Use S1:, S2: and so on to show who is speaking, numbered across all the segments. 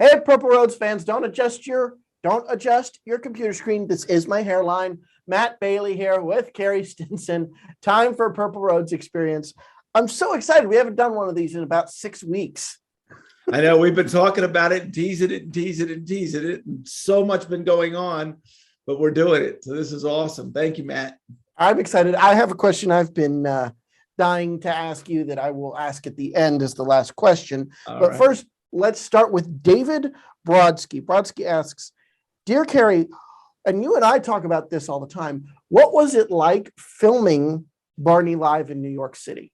S1: Hey, Purple Roads fans, don't adjust your computer screen. This is my hairline. Matt Bailey here with Carrie Stinson. Time for Purple Roads Experience. I'm so excited. We haven't done one of these in about 6 weeks.
S2: I know we've been talking about it, teasing it, and teasing it, and teasing it, and so much been going on, but we're doing it. So this is awesome. Thank you, Matt.
S1: I'm excited. I have a question I've been dying to ask you that I will ask at the end as the last question. But first, let's start with David Brodsky. Brodsky asks, Dear Carrie, and you and I talk about this all the time, what was it like filming Barney live in New York City?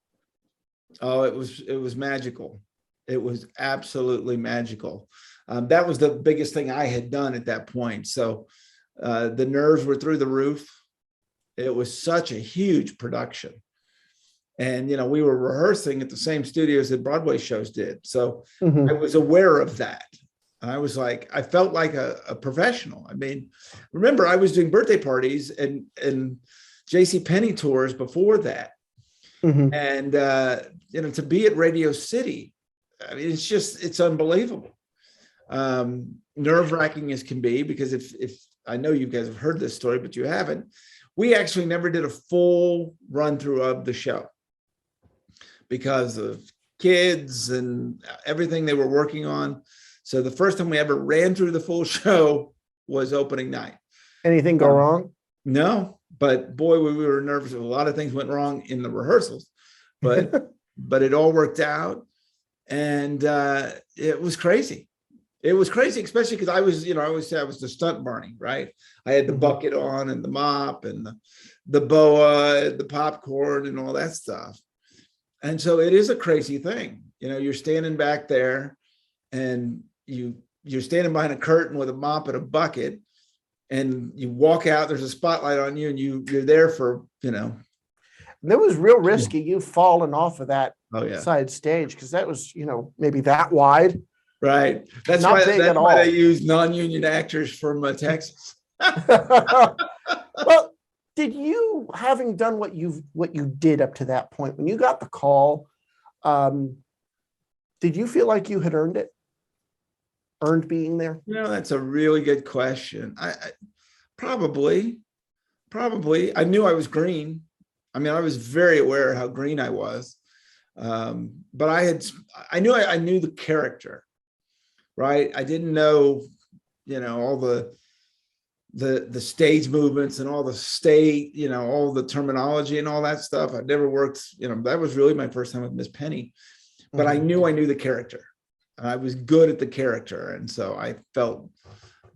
S2: Oh, it was magical. It was absolutely magical. That was the biggest thing I had done at that point. So the nerves were through the roof. It was such a huge production. And, you know, we were rehearsing at the same studios that Broadway shows did. So I was aware of that. And I was like, I felt like a professional. I mean, remember, I was doing birthday parties and JCPenney tours before that. And, you know, to be at Radio City, I mean, it's unbelievable. Nerve-wracking as can be, because if I know you guys have heard this story, but you haven't, we actually never did a full run through of the show because of kids and everything they were working on. So the first time we ever ran through the full show was opening night.
S1: Anything go wrong?
S2: No, but boy, we were nervous. A lot of things went wrong in the rehearsals, but it all worked out. And it was crazy. It was crazy, especially because I was, you know, I always say I was the stunt Barney, right? I had the bucket on and the mop and the boa, the popcorn and all that stuff. And so it is a crazy thing. You know, you're standing back there and you're standing behind a curtain with a mop and a bucket, and you walk out, there's a spotlight on you, and you're there for, you know.
S1: That was real risky. You falling off of that side stage, because that was, you know, maybe that wide.
S2: Right. That's why they use non-union actors from Texas.
S1: Well, did you, having done what you did up to that point, when you got the call, did you feel like you had earned it? Earned being there?
S2: You know, that's a really good question. I probably. I knew I was green. I mean, I was very aware of how green I was. But I knew the character, right? I didn't know, you know, all the stage movements and all the state, you know, all the terminology and all that stuff. I'd never worked, you know, that was really my first time with Miss Penny, but I knew the character. I was good at the character. And so I felt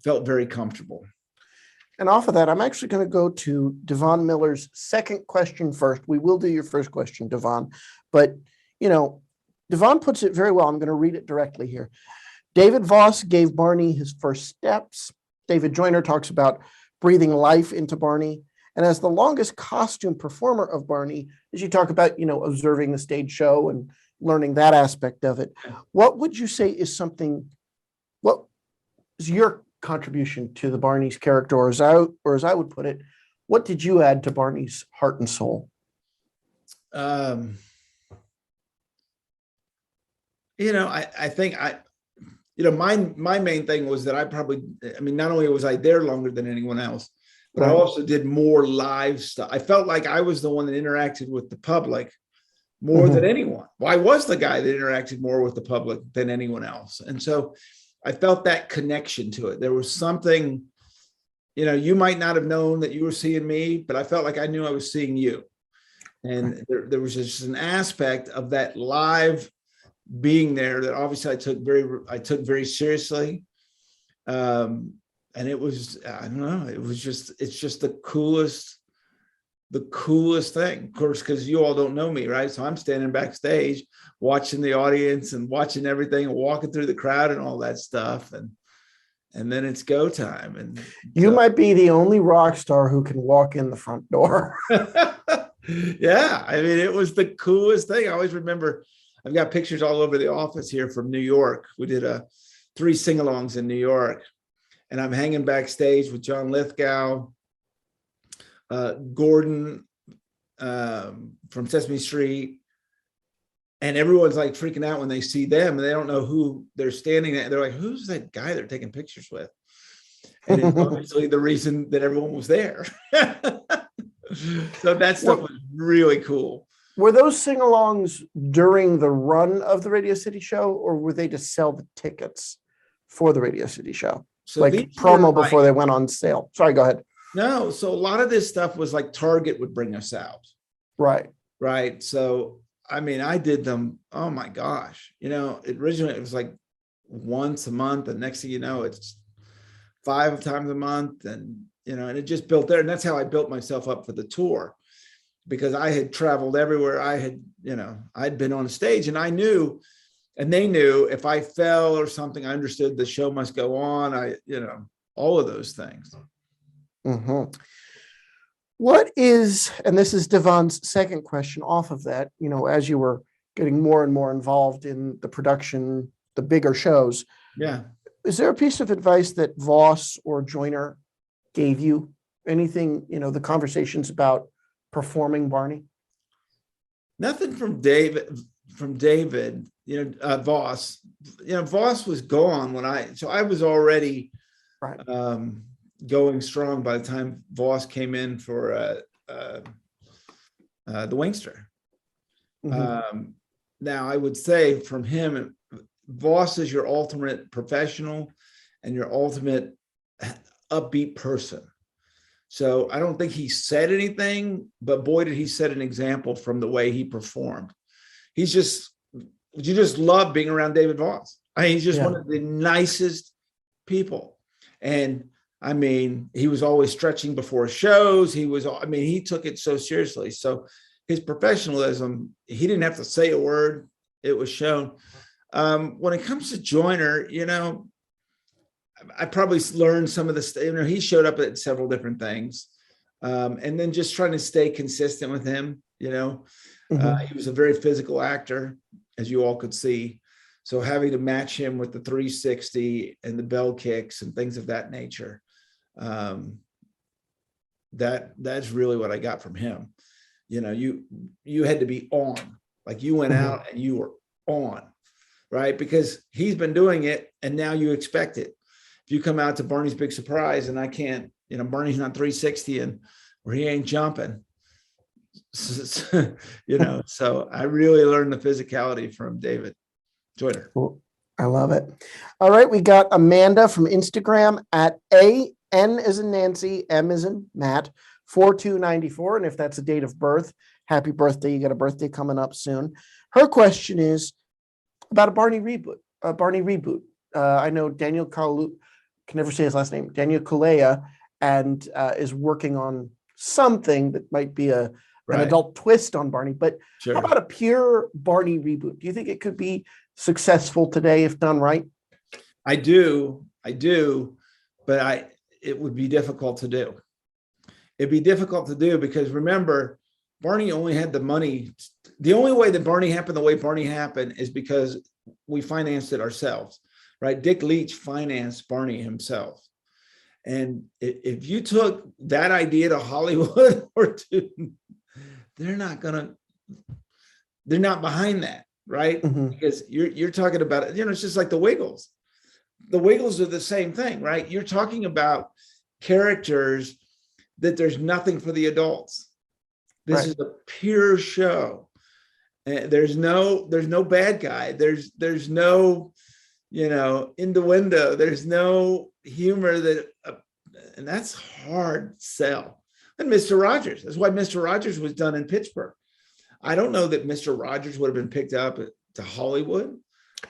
S2: very comfortable.
S1: And off of that, I'm actually going to go to Devon Miller's second question first. We will do your first question, Devon. But, you know, Devon puts it very well. I'm going to read it directly here. David Voss gave Barney his first steps. David Joyner talks about breathing life into Barney. And as the longest costume performer of Barney, as you talk about, you know, observing the stage show and learning that aspect of it, what would you say is what is your contribution to the Barney's character, or as I would put it, what did you add to Barney's heart and soul?
S2: You know, I think you know, my main thing was that I mean, not only was I there longer than anyone else, but I also did more live stuff. I felt like I was the one that interacted with the public more than anyone. Well, I was the guy that interacted more with the public than anyone else. And so I felt that connection to it. There was something, you know, you might not have known that you were seeing me, but I felt like I knew I was seeing you. And there was just an aspect of that live being there that obviously I took very seriously. And it was, I don't know, it's just the coolest thing, of course, because you all don't know me, right? So I'm standing backstage watching the audience and watching everything and walking through the crowd and all that stuff. And then it's go time. And
S1: you might be the only rock star who can walk in the front door.
S2: Yeah. I mean, it was the coolest thing. I always remember, I've got pictures all over the office here from New York. We did 3 sing-alongs in New York, and I'm hanging backstage with John Lithgow, Gordon from Sesame Street, and everyone's like freaking out when they see them and they don't know who they're standing at. They're like, who's that guy they're taking pictures with? And it's obviously the reason that everyone was there. So that stuff was really cool.
S1: Were those sing-alongs during the run of the Radio City show, or were they to sell the tickets for the Radio City show?
S2: So
S1: like promo before they went on sale. Sorry, go ahead.
S2: No, so a lot of this stuff was like Target would bring us out.
S1: Right.
S2: Right. So, I mean, I did them. Oh my gosh. Originally it was like once a month. And next thing you know, it's 5 times a month. And, and it just built there. And that's how I built myself up for the tour, because I had traveled everywhere. I'd been on a stage, and I knew, and they knew, if I fell or something, I understood the show must go on. All of those things.
S1: Mm-hmm. What is, and this is Devon's second question off of that, as you were getting more and more involved in the production, the bigger shows.
S2: Yeah.
S1: Is there a piece of advice that Voss or Joyner gave you? Anything, the conversations about performing Barney?
S2: Nothing from David, Voss. Voss was gone when I was already
S1: right.
S2: Going strong by the time Voss came in for the Wingster.
S1: Mm-hmm.
S2: Now I would say from him, Voss is your ultimate professional and your ultimate upbeat person. So I don't think he said anything, but boy, did he set an example from the way he performed. You just love being around David Voss. He's just one of the nicest people. And I mean, he was always stretching before shows. He took it so seriously. So his professionalism, he didn't have to say a word. It was shown. When it comes to Joyner, I probably learned some of the, he showed up at several different things. And then just trying to stay consistent with him,
S1: Mm-hmm.
S2: He was a very physical actor, as you all could see. So having to match him with the 360 and the bell kicks and things of that nature, that's really what I got from him. You had to be on, like you went out and you were on, right? Because he's been doing it and now you expect it. If you come out to Barney's Big Surprise and I can't, Barney's not 360 and or he ain't jumping, so I really learned the physicality from David Joyner.
S1: Cool. I love it. All right. We got Amanda from Instagram at AN as in Nancy, M as in Matt, 4294. And if that's a date of birth, happy birthday. You got a birthday coming up soon. Her question is about a Barney reboot. I know Daniel Kalu, can never say his last name, Daniel Kalea, and is working on something that might be an adult twist on Barney. But
S2: Sure.
S1: How about a pure Barney reboot? Do you think it could be successful today if done right?
S2: I do, but it would be difficult to do. It'd be difficult to do because remember, Barney only had the money. The only way that Barney happened the way Barney happened is because we financed it ourselves, right? Dick Leach financed Barney himself. And if you took that idea to Hollywood they're not behind that, right?
S1: Mm-hmm.
S2: Because you're talking about, it's just like the Wiggles. The Wiggles are the same thing, right? You're talking about characters that there's nothing for the adults. This is a pure show. There's no bad guy. There's no, innuendo. There's no humor and that's hard sell. And Mr. Rogers, that's why Mr. Rogers was done in Pittsburgh. I don't know that Mr. Rogers would have been picked up to Hollywood.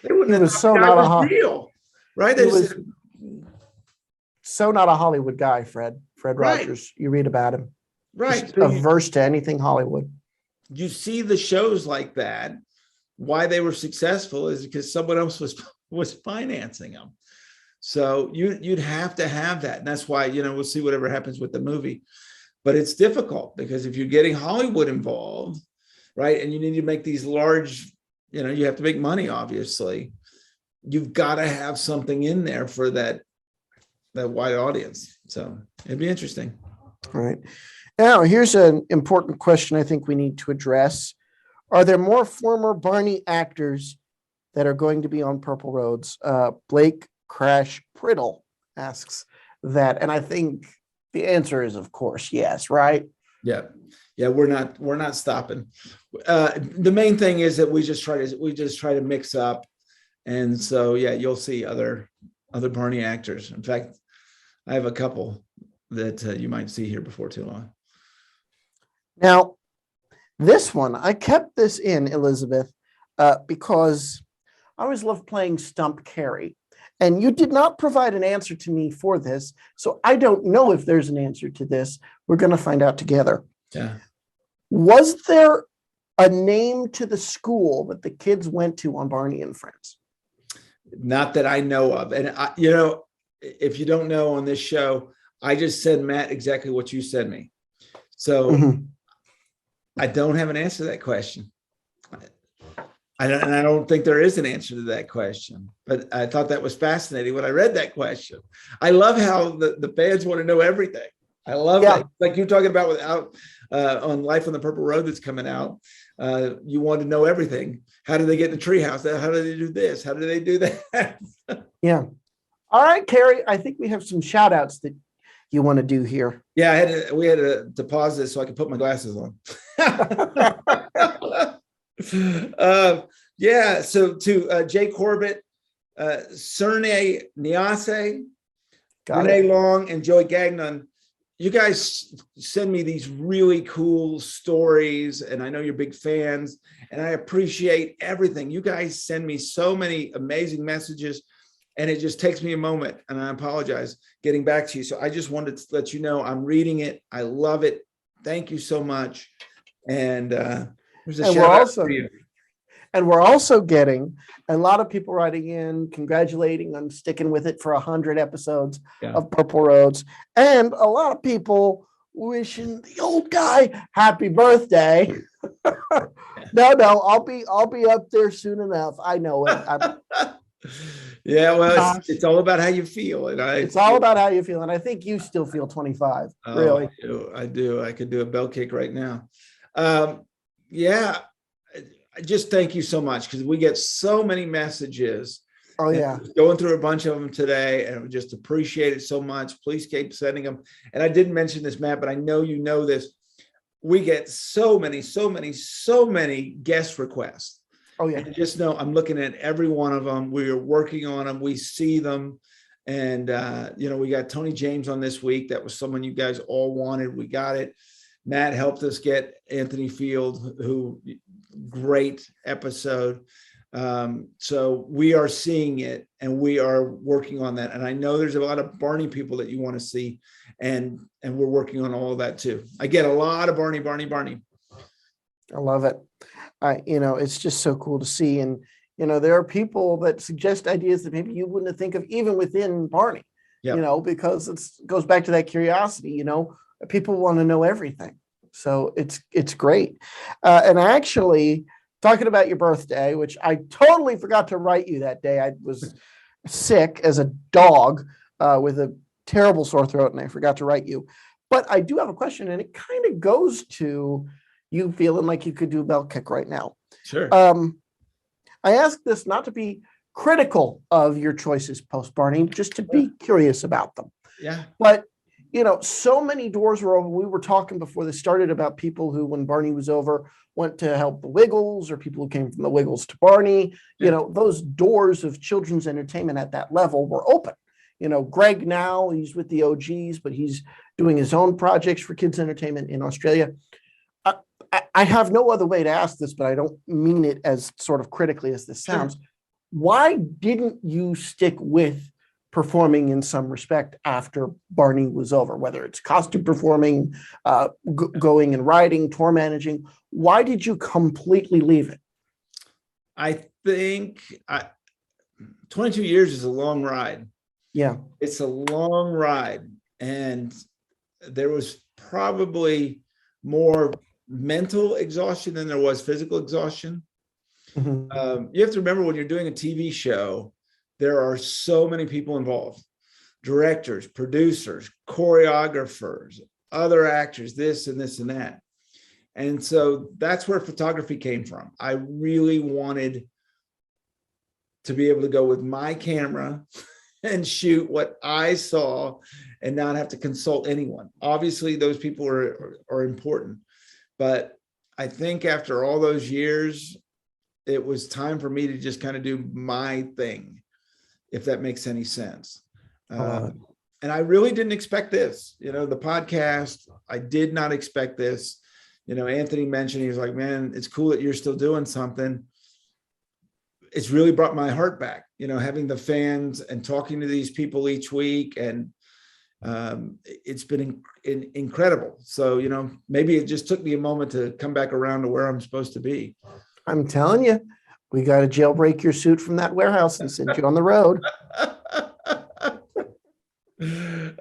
S2: They wouldn't have
S1: so not a
S2: real, right?
S1: So not a Hollywood guy, Fred
S2: Right.
S1: Rogers. You read about him.
S2: Right.
S1: Just averse to anything Hollywood.
S2: You see the shows like that. Why they were successful is because someone else was financing them. So you'd have to have that. And that's why, we'll see whatever happens with the movie. But it's difficult because if you're getting Hollywood involved, right, and you need to make these large, you have to make money, obviously. You've got to have something in there for that wide audience. So it'd be interesting.
S1: All right. Now, here's an important question I think we need to address. Are there more former Barney actors that are going to be on Purple Roads? Blake Crash Priddle asks that. And I think the answer is, of course, yes, right?
S2: Yeah. Yeah, we're not stopping. The main thing is that we just try to mix up. And so, yeah, you'll see other Barney actors. In fact, I have a couple that you might see here before too long.
S1: Now, this one, I kept this in, Elizabeth, because I always loved playing Stump Carrie. And you did not provide an answer to me for this. So I don't know if there's an answer to this. We're going to find out together.
S2: Yeah.
S1: Was there a name to the school that the kids went to on Barney and Friends?
S2: Not that I know of. And, if you don't know on this show, I just said, Matt, exactly what you said me. So I don't have an answer to that question. I don't think there is an answer to that question, but I thought that was fascinating when I read that question. I love how the fans want to know everything. I love that. Like you're talking about on Life on the Purple Road that's coming out. You want to know everything. How do they get in the treehouse? How do they do this? How do they do that?
S1: Yeah. All right, Carrie, I think we have some shout outs that you want to do here.
S2: Yeah, we had to pause this so I could put my glasses on. So to Jay Corbett, Cerne Niase, Renee Long, and Joey Gagnon, you guys send me these really cool stories, and I know you're big fans, and I appreciate everything. You guys send me so many amazing messages, and it just takes me a moment, and I apologize getting back to you. So I just wanted to let you know I'm reading it. I love it. Thank you so much. And there's a shout out for you.
S1: And we're also getting a lot of people writing in, congratulating on sticking with it for 100 episodes of Purple Roads. And a lot of people wishing the old guy happy birthday. No, I'll be up there soon enough. I know it.
S2: Yeah, well, it's all about how you feel. And
S1: it's all about how you feel. And I think you still feel 25. Really?
S2: I do. I could do a bell kick right now. Yeah. Just thank you so much, because we get so many messages.
S1: Oh yeah,
S2: going through a bunch of them today, and we just appreciate it so much. Please keep sending them. And I didn't mention this, Matt, but I know you know this. We get so many guest requests.
S1: Oh yeah.
S2: And just know I'm looking at every one of them. We are working on them. We see them. And we got Tony James on this week. That was someone you guys all wanted. We got it. Matt helped us get Anthony Field, who great episode. So we are seeing it, and we are working on that. And I know there's a lot of Barney people that you want to see, and we're working on all of that too. I get a lot of Barney.
S1: I love it. It's just so cool to see. And, there are people that suggest ideas that maybe you wouldn't think of even within Barney, because it goes back to that curiosity, people want to know everything. So it's great. And actually, talking about your birthday, which I totally forgot to write you that day. I was sick as a dog with a terrible sore throat, and I forgot to write you. But I do have a question, and it kind of goes to you feeling like you could do a bell kick right now.
S2: Sure.
S1: I ask this not to be critical of your choices post Barney, just to be curious about them.
S2: Yeah.
S1: But so many doors were open. We were talking before this started about people who, when Barney was over, went to help the Wiggles, or people who came from the Wiggles to Barney. Those doors of children's entertainment at that level were open. Greg now, he's with the OGs, but he's doing his own projects for kids entertainment in Australia. I have no other way to ask this, but I don't mean it as sort of critically as this sounds. Sure. Why didn't you stick with performing in some respect after Barney was over, whether it's costume performing, going and writing, tour managing? Why did you completely leave it?
S2: I think 22 years is a long ride.
S1: Yeah. It's
S2: a long ride. And there was probably more mental exhaustion than there was physical exhaustion. Mm-hmm. You have to remember, when you're doing a TV show, there are so many people involved: directors, producers, choreographers, other actors, this and this and that. And so that's where photography came from. I really wanted to be able to go with my camera and shoot what I saw and not have to consult anyone. Obviously, those people are important. But I think after all those years, it was time for me to just kind of do my thing, if that makes any sense. And I really didn't expect this, the podcast. I did not expect this. Anthony mentioned, he was like, man, it's cool that you're still doing something. It's really brought my heart back, having the fans and talking to these people each week. And it's been incredible. So, maybe it just took me a moment to come back around to where I'm supposed to be.
S1: I'm telling you, we got to jailbreak your suit from that warehouse and send you on the road.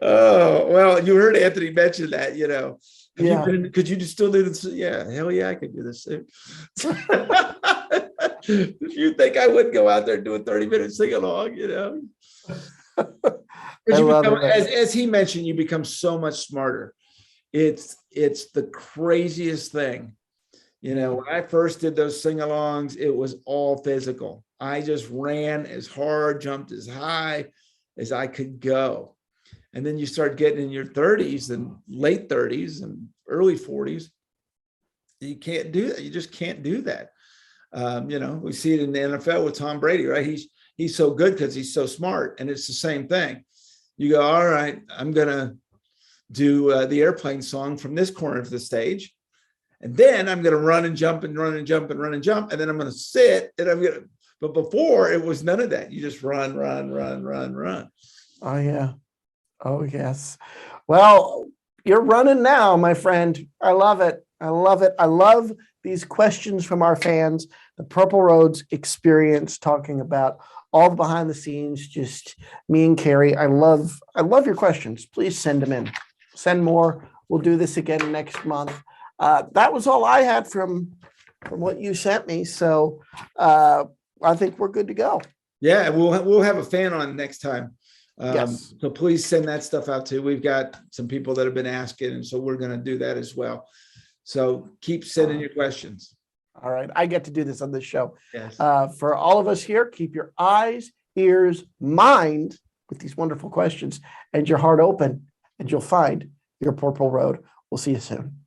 S2: Oh, well, you heard Anthony mention that, could you just still do this? Yeah, hell yeah, I could do this. If you think I wouldn't go out there and do a 30-minute sing-along, as he mentioned, you become so much smarter. It's the craziest thing. When I first did those sing-alongs, it was all physical. I just ran as hard, jumped as high as I could go. And then you start getting in your 30s and late 30s and early 40s. You can't do that. You just can't do that. We see it in the NFL with Tom Brady, right? He's so good because he's so smart. And it's the same thing. You go, all right, I'm going to do the airplane song from this corner of the stage. And then I'm going to run and jump and run and jump and run and jump. And then I'm going to sit and but before it was none of that. You just run.
S1: Oh, yeah. Oh, yes. Well, you're running now, my friend. I love it. I love these questions from our fans, the Purple Roads experience, talking about all the behind the scenes, just me and Carrie. I love your questions. Please send them in. Send more. We'll do this again next month. That was all I had from what you sent me. So I think we're good to go.
S2: Yeah, we'll have a fan on next time.
S1: Yes.
S2: So please send that stuff out too. We've got some people that have been asking, and so we're going to do that as well. So keep sending your questions.
S1: All right. I get to do this on this show.
S2: Yes.
S1: For all of us here, keep your eyes, ears, mind with these wonderful questions and your heart open, and you'll find your Purple Road. We'll see you soon.